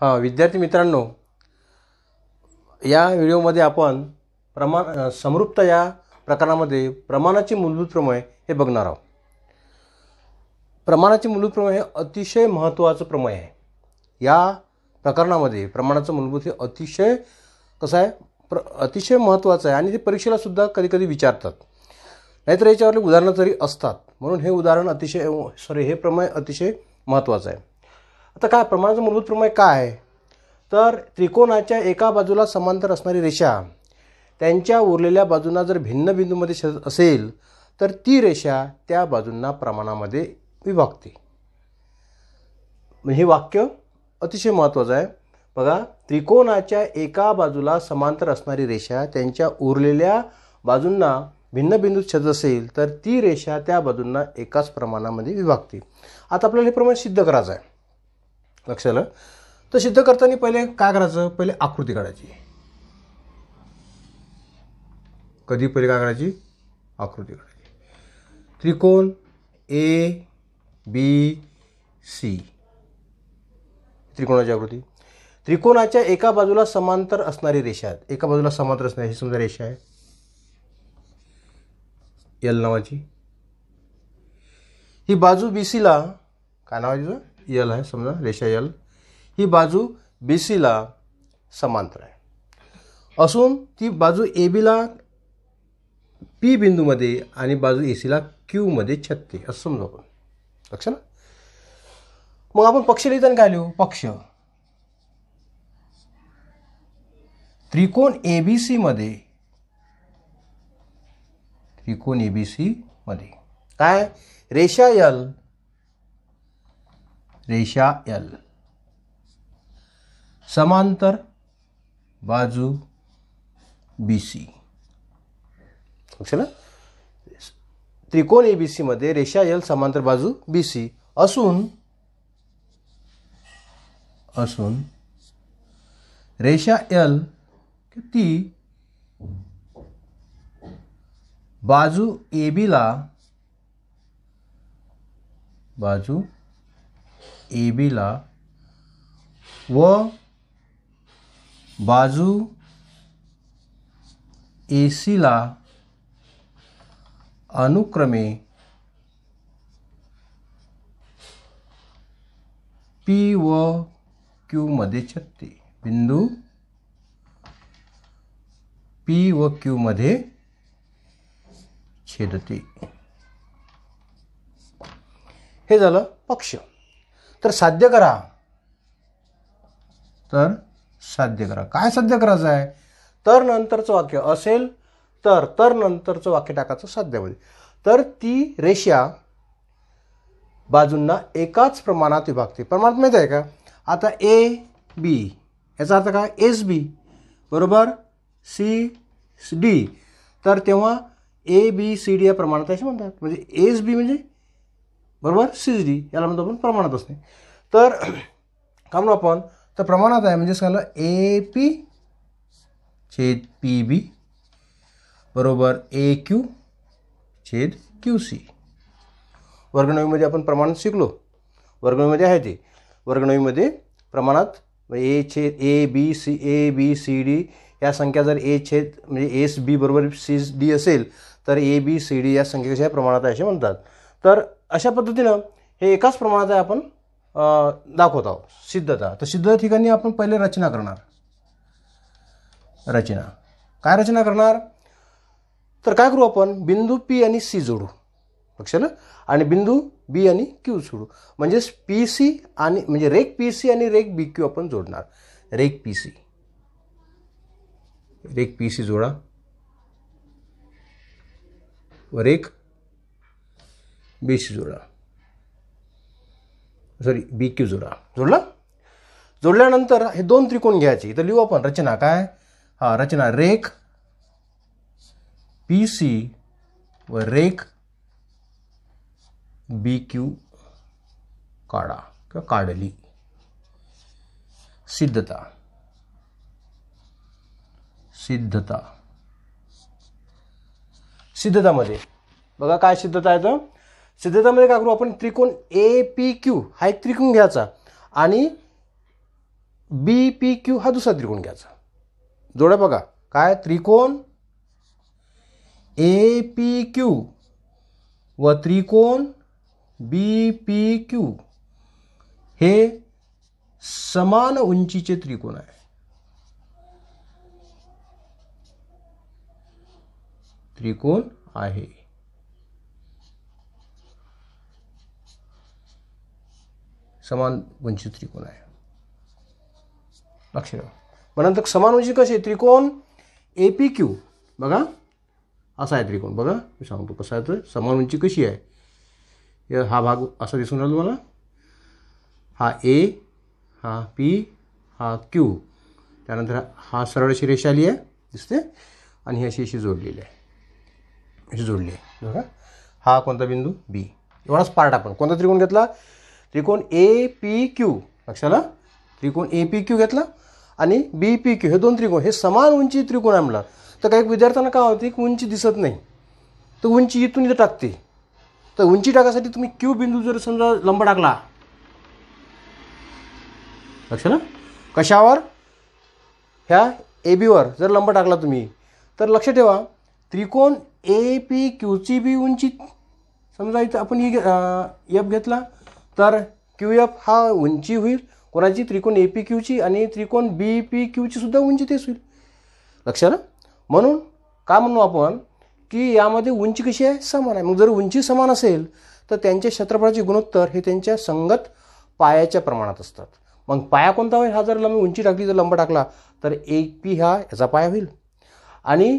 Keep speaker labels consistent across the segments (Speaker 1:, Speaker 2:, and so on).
Speaker 1: विद्यार्थी मित्रांनो, या व्हिडिओमध्ये आपण समरूपता या प्रकरणामध्ये प्रमाणाचे मूलभूत प्रमेय हे बघणार आहोत. प्रमाणाचे मूलभूत प्रमेय हे अतिशय महत्त्वाचं प्रमेय आहे. या प्रकरणामध्ये प्रमाणाचं मूलभूत हे अतिशय अतिशय महत्त्वाचं आहे आणि ते परीक्षेला सुद्धा कधी विचारतात. नाहीतर याच्यावरले उदाहरणं तरी असतात, म्हणून हे उदाहरण हे प्रमेय अतिशय महत्त्वाचं आहे. आता काय प्रमाणाचं मूलभूत प्रमेय काय आहे? तर त्रिकोणाच्या एका बाजूला समांतर असणारी रेषा त्यांच्या उरलेल्या बाजूंना जर भिन्न बिंदूमध्ये छेदत असेल तर ती रेषा त्या बाजूंना प्रमाणामध्ये विभागते. हे वाक्य अतिशय महत्त्वाचं आहे. बघा, त्रिकोणाच्या एका बाजूला समांतर असणारी रेषा त्यांच्या उरलेल्या बाजूंना भिन्न बिंदूत छेदत असेल तर ती रेषा त्या बाजूंना एकाच प्रमाणामध्ये विभागते. आता आपल्याला हे प्रमाण सिद्ध करायचं आहे. लक्षात आलं? तर सिद्ध करताना पहिले काय करायचं? पहिले आकृती काढायची. कधी पहिले काय करायची? आकृती काढायची. त्रिकोण ABC त्रिकोणाची आकृती. त्रिकोणाच्या एका बाजूला समांतर असणारी रेषा, एका बाजूला समांतर असणारी ही समजा रेषा आहे L नावाची. ही बाजू BC ला काय नाव आहे? L आहे समजा, रेषा L. ही बाजू BC ला समांतर आहे असून ती बाजू AB ला P बिंदूमध्ये आणि बाजू AC ला Q मध्ये छेदते असं समजू आपण. लक्षात ना? मग आपण पक्ष लिहिताना काय लिहू? पक्ष. त्रिकोण ABC मध्ये काय? रेषा L समांतर बाजू BC. लक्षात ना? त्रिकोण ABC मध्ये रेषा L समांतर बाजू BC असून रेषा L ती बाजू AB ला व बाजू AC ला अनुक्रमे P व Q मध्ये छेदते. बिंदू P व Q मध्ये छेदते. हे झालं पक्ष. तर साध्य करा. काय साध्य करायचं आहे? तर नंतरचं वाक्य असेल तर नंतरचं वाक्य टाकायचं साध्यामध्ये. तर ती रेषा बाजूंना एकाच प्रमाणात विभागते. प्रमाणात माहिती आहे का? आता AB याचा अर्थ काय? SB बरोबर CD. तर तेव्हा ABCD या प्रमाणात असे म्हणतात. म्हणजे SB म्हणजे बरोबर CD, याला म्हणतो आपण प्रमाणात असते. तर काय म्हणू आपण? तर प्रमाणात आहे म्हणजे सांगलं AP छेद PB बरोबर AQ छेद QC. वर्गनवीमध्ये आपण प्रमाणात शिकलो. वर्गनवीमध्ये आहे ते. वर्गनवीमध्ये प्रमाणात ABCD या संख्या जर A छेद म्हणजे SB बरोबर CD असेल तर ABCD या संख्या कशा प्रमाणात आहे असे म्हणतात. तर अशा पद्धतीनं हे एकाच प्रमाणात आहे आपण दाखवत आहोत. सिद्धता. तर सिद्ध ठिकाणी आपण पहिले रचना करणार. काय रचना करणार? तर काय करू आपण? बिंदू P आणि C जोडू. लक्षात आलं? आणि बिंदू B आणि Q जोडू. म्हणजे PC आणि म्हणजे रेख PC आणि रेख BQ आपण जोडणार. रेख PC जोडा व रेख BC जोडा. BQ जोडा. जोडल्यानंतर हे दोन त्रिकोण घ्यायचे. इथं लिहू आपण रचना. काय? रचना रेख PC व रेख BQ काढा किंवा काढली. सिद्धतामध्ये बघा काय सिद्धता आहे. तर सिद्धतामध्ये काय करू आपण? त्रिकोण APQ हा एक त्रिकोण घ्यायचा आणि बी पी क्यू हा दुसरा त्रिकोण घ्यायचा. जोड्या बघा काय, त्रिकोण ए पी क्यू व त्रिकोण बी पी क्यू हे समान उंचीचे त्रिकोण आहे. त्रिकोण आहे. समान उंची त्रिकोण आहे. लक्ष ठेवा. मग नंतर समान उंची कशी, त्रिकोण ए पी क्यू बघा असा आहे त्रिकोण. बघा मी सांगतो कसा आहे. तर समान उंची कशी आहे, हा भाग असा दिसून राहिला तुम्हाला. हा ए, हा पी, हा क्यू, त्यानंतर हा सरळ अशी रेषा आली आहे दिसते, आणि ही अशी जोडलेली आहे, अशी जोडली आहे बघा. हा कोणता बिंदू, बी. एवढाच पार्ट आपण कोणता त्रिकोण घेतला, त्रिकोण ए पी क्यू. लक्षाला, त्रिकोण ए पी क्यू घेतला आणि बी पी क्यू हे दोन त्रिकोण हे समान उंची त्रिकोण आहे म्हणला. तर काही विद्यार्थ्यांना काय होते की उंची दिसत नाही, तर उंची इथून इथं टाकते. तर उंची टाकायसाठी तुम्ही क्यू बिंदू जर समजा लंब टाकला, लक्षाला कशावर, ह्या ए बीवर जर लंब टाकला तुम्ही, तर लक्ष ठेवा त्रिकोण ए पी क्यूची बी उंची समजा इथं आपण ही एफ घेतला तर क्यू एफ हा उंची होईल कोणाची, त्रिकोण ए पी क्यूची, आणि त्रिकोण बी पी क्यूची सुद्धा उंची तेच होईल. लक्षाला, म्हणून काय म्हणू आपण की यामध्ये उंची कशी आहे, समान आहे. मग जर उंची समान असेल तर त्यांच्या क्षेत्रफळाचे गुणोत्तर हे त्यांच्या संगत पायाच्या प्रमाणात असतात. मग पाया कोणता होईल, हा जर लंब उंची टाकली जर लंब टाकला तर ए पी हा याचा पाया होईल आणि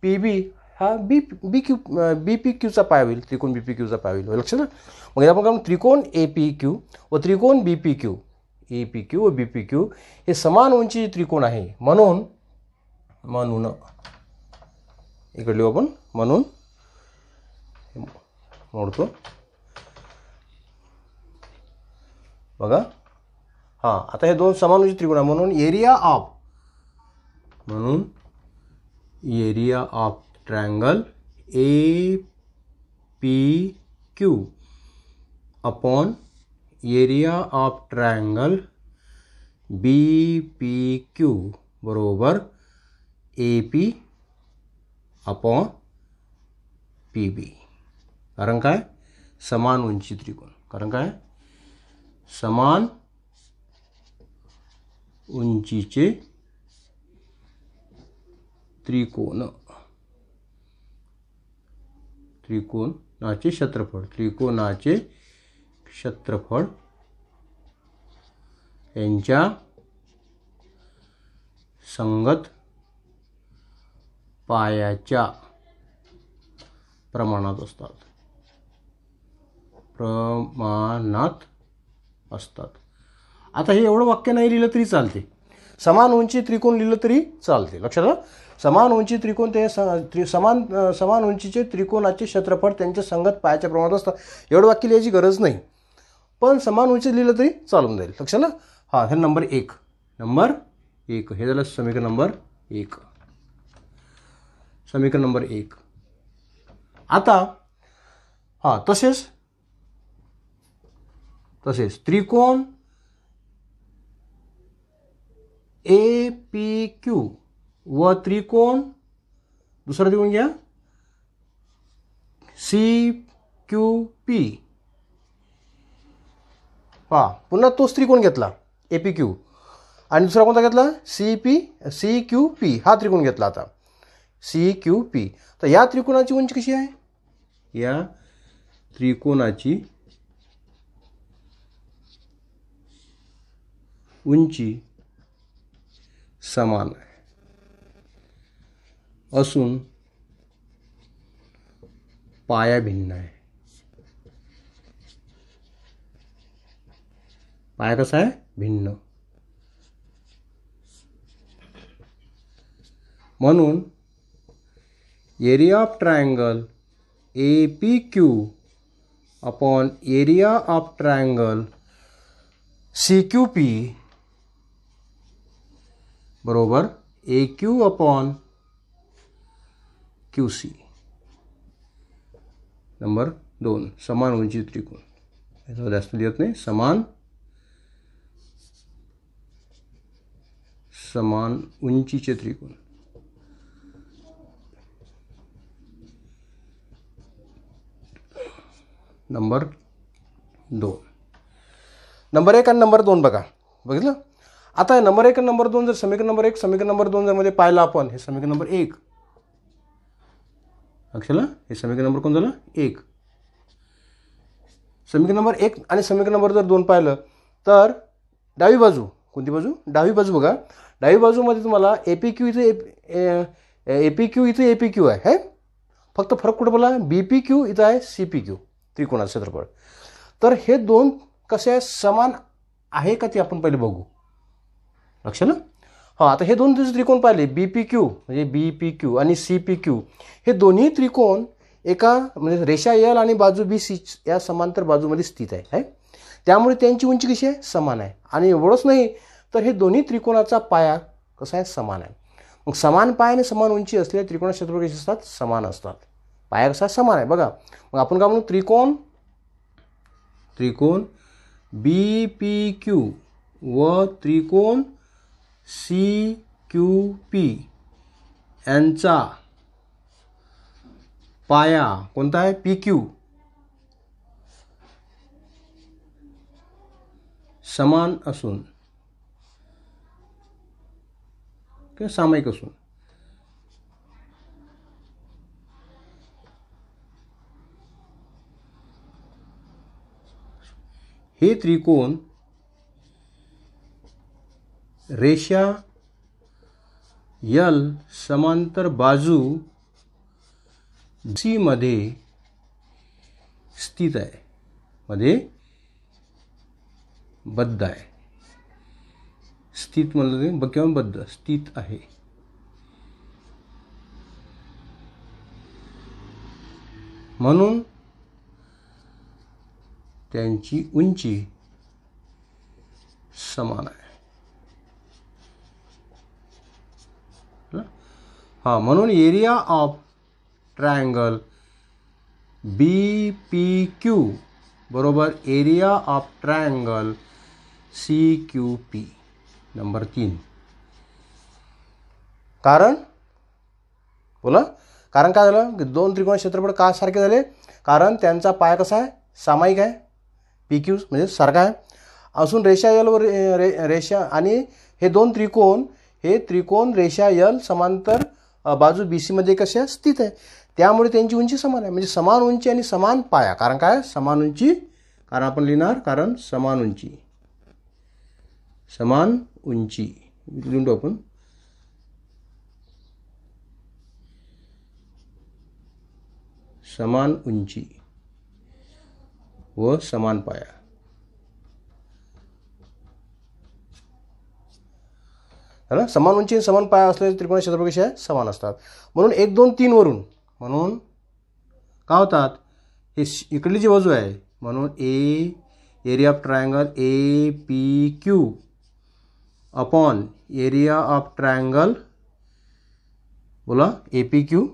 Speaker 1: पी बी हा बी पी क्यूचा पाया होईल, त्रिकोण बी पी क्यूचा पाया होईल. लक्षात. मग आपण त्रिकोण ए पी क्यू व त्रिकोण B P Q, A P Q व बी पी क्यू हे समान उंची त्रिकोण आहे. म्हणून इकडे लिहू आपण, म्हणून मोडतो बघा. हां, आता हे दोन समान उंची त्रिकोण आहे. म्हणून area of triangle A P Q upon area of triangle B P Q बरोबर A P upon P B. कारण काय, समान उंची त्रिकोण. कारण काय, समान उंचीचे त्रिकोणाचे क्षेत्रफळ यांच्या संगत पायाच्या प्रमाणात असतात. आता हे एवढं वाक्य नाही लिहिलं तरी चालते, समान उंची त्रिकोण लिहिलं तरी चालते. लक्षात आलं, समान उंची त्रिकोण ते समान उंचीचे त्रिकोणाचे क्षेत्रफळ त्यांच्या संगत पायाच्या प्रमाणात असतात. एवढं वाक्य लिहायची गरज नाही, पण समान उंची लिहिलं तरी चालून जाईल. लक्षात आलं. हां, हे नंबर एक हे झालं समीकरण नंबर एक. समीकरण नंबर एक. आता हां, तसेच त्रिकोण ए पी क्यू व त्रिकोण दुसरा त्रिकोण घ्या सी क्यू पी. हां, पुन्हा तोच त्रिकोण घेतला ए पी क्यू आणि दुसरा कोणता घेतला सी क्यू पी हा त्रिकोण घेतला. आता सी क्यू पी. तर या त्रिकोणाची उंची कशी आहे, या त्रिकोणाची उंची समान आहे असून पाया भिन्न आहे. पाया कसा आहे, भिन्न. म्हणून area of triangle A P Q upon area of triangle C Q P बरोबर A Q upon Q C. Number 2 समान उंची त्रिकोण. याचा जास्त लिहत नाही. समान समान उंचीचे त्रिकोण. नंबर 2. नंबर 1 आणि नंबर 2 बघा, बघितलं. आता नंबर 1 आणि नंबर 2 जर समीकरण नंबर 1 समीकरण नंबर 2 जर मध्ये पाहिलं आपण, हे समीकरण नंबर 1 लक्षात, हे समीकरण नंबर कोण झालं 1. समीकरण नंबर 1 आणि समीकरण नंबर जर 2 पाहिलं तर डावी बाजू, कोणती बाजू, डावी बाजू बघा. डावी बाजूमध्ये तुम्हाला APQ इथं APQ इथं APQ आहे. फक्त फरक कुठं बोला, BPQ इथं आहे CPQ त्रिकोणाचं क्षेत्रफळ. तर हे दोन कसे आहे, समान आहे का ते आपण पहिले बघू, लक्षात. हां, आता हे दोन त्रिकोण पाहिले BPQ म्हणजे BPQ आणि CPQ, हे दोन्ही त्रिकोण एका म्हणजे रेषा L आणि बाजू BC या समांतर बाजूमध्ये स्थित आहे. त्यामुळे त्यांची उंची कशी आहे, समान आहे. आणि एवढंच नाही तर हे दोन्ही त्रिकोणाचा पाया कसा आहे, समान आहे. मग समान पाया आणि समान उंची असलेल्या त्रिकोणाचे क्षेत्रफळ कसे असतात, समान असतात. पाया कसा समान आहे बघा. मग आपण काय म्हणू, त्रिकोण BPQ व त्रिकोण CQP यांचा पाया कोणता आहे, PQ, समान असून किंवा सामायिक असून हे त्रिकोण रेषा L समांतर बाजू C मध्ये स्थित आहे, मध्ये बद्ध आहे. स्थित म्हणलं किंवा बद्ध, स्थित आहे. म्हणून त्यांची उंची समान आहे. हां, म्हणून एरिया ऑफ ट्रायंगल BPQ बरोबर area of triangle CQP. Number 3. कारण बोला, कारण काय झालं, दोन त्रिकोण क्षेत्रफळ का सारखे झाले, कारण त्यांचा पाया कसा आहे, सामायिक आहे. PQ म्हणजे सारखा आहे असून रेषा L वर रेषा आणि हे दोन त्रिकोण, हे त्रिकोण रेषा L समांतर बाजू BC मध्ये कशा स्थित आहे. त्यामुळे त्यांची उंची समान आहे. म्हणजे समान उंची आणि समान पाया. कारण काय, समान उंची, कारण आपण लिहिणार कारण समान उंची, समान उंची लिहून टाकू आपण. समान उंची व समान पाया. है ना, समान उंची समान पाया असलेले त्रिकोण क्षेत्रफळ कसे आहे, समान असतात. म्हणून 1, 2, 3 वरून म्हणून काय होतात, हे इकडली जी बाजू आहे म्हणून area of triangle APQ upon area of triangle बोला APQ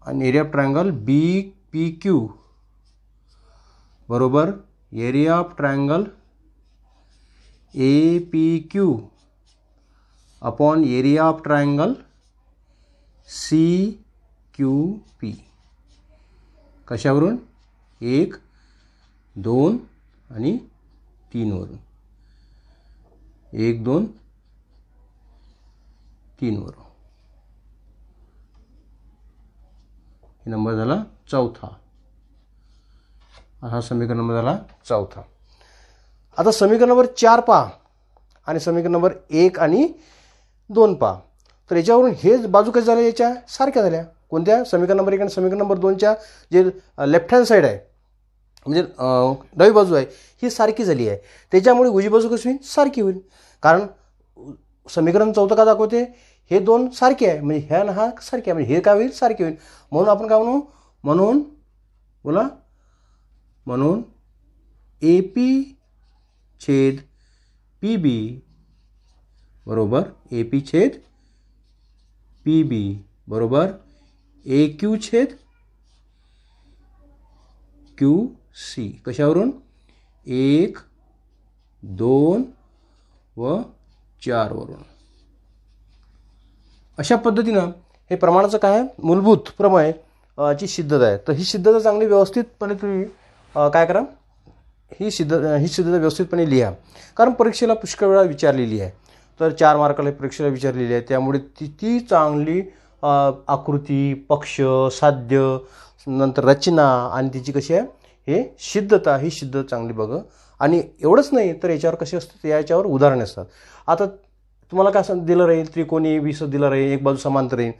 Speaker 1: आणि एरिया ऑफ ट्रायंगल BPQ बरोबर area of triangle APQ upon area of triangle CQP. कशावरून, 1, 2 आणि 3 वरून. 1, 2, 3 वरून. हे नंबर झाला 4था. हा समीकरण नंबर झाला 4था. आता समीकरण नंबर 4 पहा आणि समीकरण नंबर 1 आणि 2 पहा. तर याच्यावरून हे बाजू कशा झाल्या, याच्या सारख्या झाल्या. कोणत्या, समीकरण नंबर 1 आणि समीकरण नंबर 2च्या जे लेफ्ट हँड साईड आहे म्हणजे डावी बाजू आहे ही सारखी झाली आहे. त्याच्यामुळे उजवी बाजू कशी होईल, सारखी होईल. कारण समीकरण 4 का दाखवते, हे दोन सारखे आहे म्हणजे ह्या हा सारखे आहे म्हणजे हे काय होईल, सारखे होईल. म्हणून आपण काय म्हणू, म्हणून बोला, म्हणून AP छेद PB बरोबर AP छेद PB बरोबर AQ छेद QC. कशावरून, 1, 2 व 4 वरून. अशा पद्धतीनं हे प्रमाणाचं काय आहे, मूलभूत प्रमेय ची सिद्धता आहे. तर ही सिद्धता चांगली व्यवस्थितपणे तुम्ही काय करा, ही सिद्धता व्यवस्थितपणे लिहा. कारण परीक्षेला पुष्कळ वेळा विचारलेली आहे. तर 4 मार्काला परीक्षेला विचारलेली आहे. त्यामुळे ती चांगली आकृती, पक्ष, साध्य, नंतर रचना आणि तिची कशी आहे हे सिद्धता, ही सिद्धता चांगली बघा. आणि एवढंच नाही तर याच्यावर कसे असतात, याच्यावर उदाहरणे असतात. आता तुम्हाला काय असं दिलं राहील, त्रिकोणी AB दिलं राहील, एक बाजू समांतर राहील.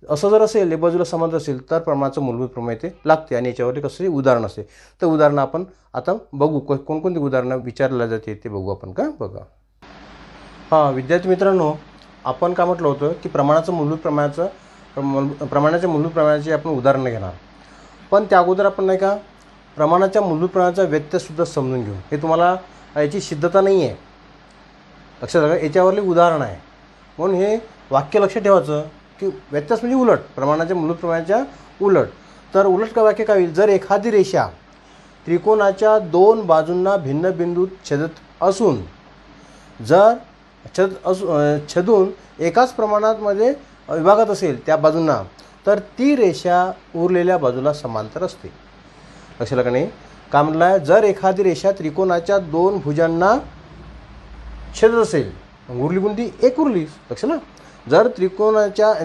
Speaker 1: असं जर असेल, एक बाजूला समांतर असेल तर प्रमाणाचं मूलभूत प्रमेय ते लागते आणि याच्यावरती कसं उदाहरण असते. तर उदाहरणं आपण आता बघू, कोणकोणती उदाहरणं विचारल्या जाते ते बघू आपण. का बघा, हां विद्यार्थी मित्रांनो, आपण काय म्हटलं होतं की प्रमाणाच्या मूलभूत प्रमाणाचे आपण उदाहरणं घेणार. पण त्या अगोदर आपण नाही का प्रमाणाच्या मूलभूत प्रमाणाचा व्यत्ययसुद्धा समजून घेऊ. हे तुम्हाला याची सिद्धता नाही आहे, लक्षात आलं, याच्यावरली उदाहरण आहे. म्हणून हे वाक्य लक्षात ठेवायचं की व्यत्यास म्हणजे उलट, प्रमाणाच्या मूलभूत प्रमाणाच्या उलट. तर उलट का वाक्य काय होईल, जर एखादी रेषा त्रिकोणाच्या 2 बाजूंना भिन्न बिंदूत छेदत असून जर छेदून एकाच प्रमाणामध्ये विभागात असेल त्या बाजूंना, तर ती रेषा उरलेल्या बाजूला समांतर असते. लक्षात आलं का नाही, काय म्हटलं आहे, जर एखादी रेषा त्रिकोणाच्या 2 भुजांना छेदत असेल, उरली कोणती, एक उरली. लक्षात आलं,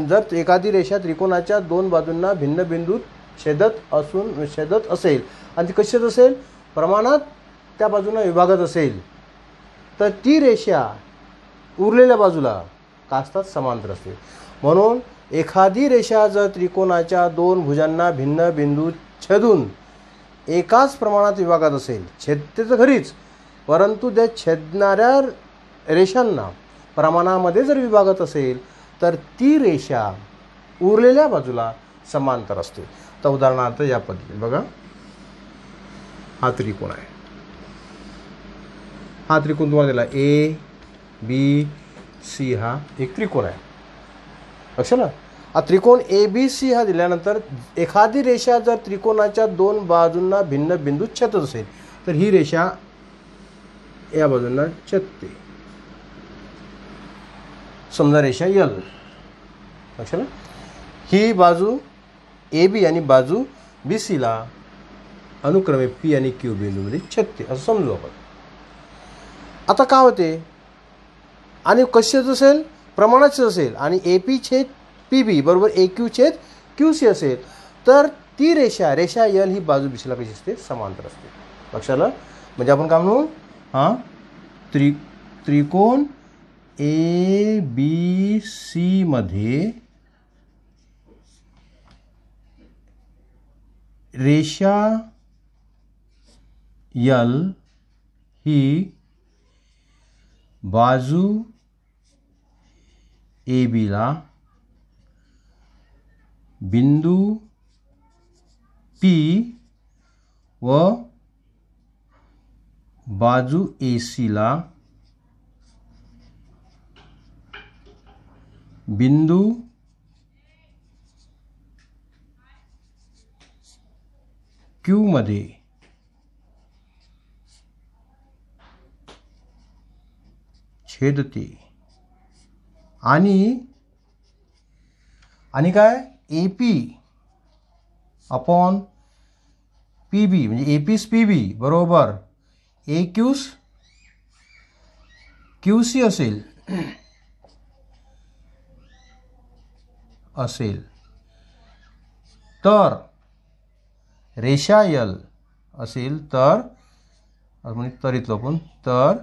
Speaker 1: जर एखादी रेषा त्रिकोणाच्या 2 बाजूंना भिन्न बिंदूत छेदत असेल आणि ती कशी असेल, प्रमाणात त्या बाजूंना विभागात असेल, तर ती रेषा उरलेल्या बाजूला काय असतात, समांतर असते. म्हणून एखादी रेषा जर त्रिकोणाच्या 2 भुजांना भिन्न बिंदूत छेदून एकाच प्रमाणात विभागात असेल, छेदते तर खरीच, परंतु त्या छेदणाऱ्या रेषांना प्रमाणामध्ये जर विभागात असेल तर ती रेषा उरलेल्या बाजूला समांतर असते. तर उदाहरणार्थ या पद्धतीने बघा, हा त्रिकोण आहे. हा त्रिकोण तुम्हाला दिला ABC, हा एक त्रिकोण आहे. लक्षात आलं, हा त्रिकोण ABC हा दिल्यानंतर एखादी रेषा जर त्रिकोणाच्या 2 बाजूंना भिन्न बिंदूत छेदत असेल तर ही रेषा या बाजूंना छेदते. समजा रेषा L. लक्षात आलं, ही बाजू AB आणि बाजू BC ला अनुक्रमे P आणि Q बिंदूमध्ये छेदते असं समजू आपण. आता काय होते, आणि कशी असेल, प्रमाणाचे असेल आणि AP छेद PB बरोबर AQ छेद QC असेल, तर ती रेषा L ही बाजू BC ला कशी असते, समांतर असते. लक्षात आलं, म्हणजे आपण काय म्हणू, हां त्रिकोण ABC मध्ये रेषा L ही बाजू AB ला बिंदू P व बाजू AC ला बिंदू Q मध्ये छेदते. आणि काय, AP अपॉन PB म्हणजे AP's PB बरोबर AQ's QC असेल तर रेषा L असेल तर म्हणजे तरीत आपण, तर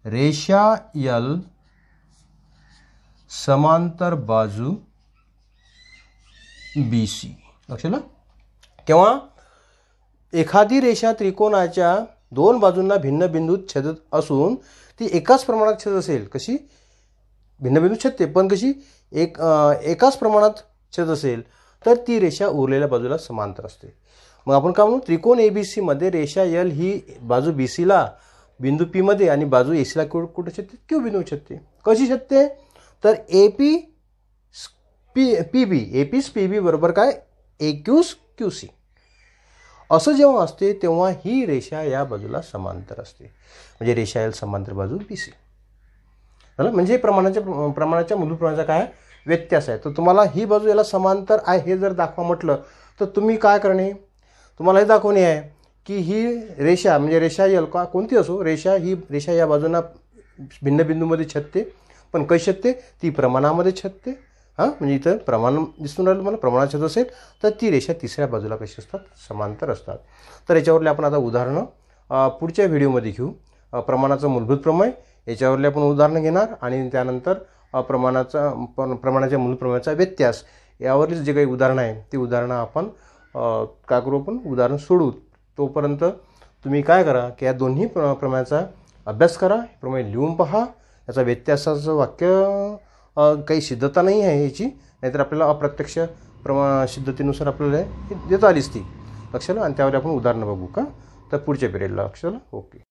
Speaker 1: रेषा L समांतर बाजू BC. लक्षात, केव्हा एखादी रेषा त्रिकोणाच्या 2 बाजूंना भिन्न बिंदूत छेदत असून ती एकाच प्रमाणात छेदत असेल, कशी भिन्न बिंदूत छेदते पण कशी एकाच प्रमाणात छेदत असेल, तर ती रेषा उरलेल्या बाजूला समांतर असते. मग आपण काय म्हणू, त्रिकोण ABC मध्ये रेषा L ही बाजू BC ला बिंदू P मध्ये आणि बाजू AC ला कुठे छेदते, Q बिंदू छेदते. कशी छेदते, तर AP's PB बरोबर काय, AQ's QC असं जेव्हा असते तेव्हा ही रेषा या बाजूला समांतर असते, म्हणजे रेषा L समांतर बाजू BC. झालं. म्हणजे प्रमाणाच्या मूलभूत प्रमाणाचा काय व्यत्यास आहे. तर तुम्हाला ही बाजू याला समांतर आहे हे जर दाखवा म्हटलं तर तुम्ही काय करणे, तुम्हाला हे दाखवणे आहे की ही रेषा म्हणजे रेषा यल का कोणती असो, ही रेषा या बाजूंना भिन्न बिंदूमध्ये छेदते, पण कशी छेदते, ती प्रमाणामध्ये छेदते. म्हणजे इथं प्रमाण दिसून राहिलं मला, प्रमाणात छेद असेल तर ती रेषा तिसऱ्या बाजूला कशी असतात, समांतर असतात. तर याच्यावरले आपण आता उदाहरणं पुढच्या व्हिडिओमध्ये घेऊ. प्रमाणाचं मूलभूत प्रमेय याच्यावरले आपण उदाहरणं घेणार आणि त्यानंतर प्रमाणाच्या मूलभूत प्रमेयाचा व्यत्यास यावरील जे काही उदाहरणं आहे ती उदाहरणं आपण काय करू, आपण उदाहरण सोडवू. तोपर्यंत तुम्ही काय करा की या दोन्ही प्रमेयाचा अभ्यास करा, प्रमेय लिहून पहा. याचा व्यत्यासाचं वाक्य काही सिद्धता नाही आहे याची, नाहीतर आपल्याला अप्रत्यक्ष सिद्धतेनुसार आपल्याला हे देता आलीच ती लक्षाला, आणि त्यावर आपण उदाहरणं बघू का तर पुढच्या पिरियडला लक्षाला. ओके.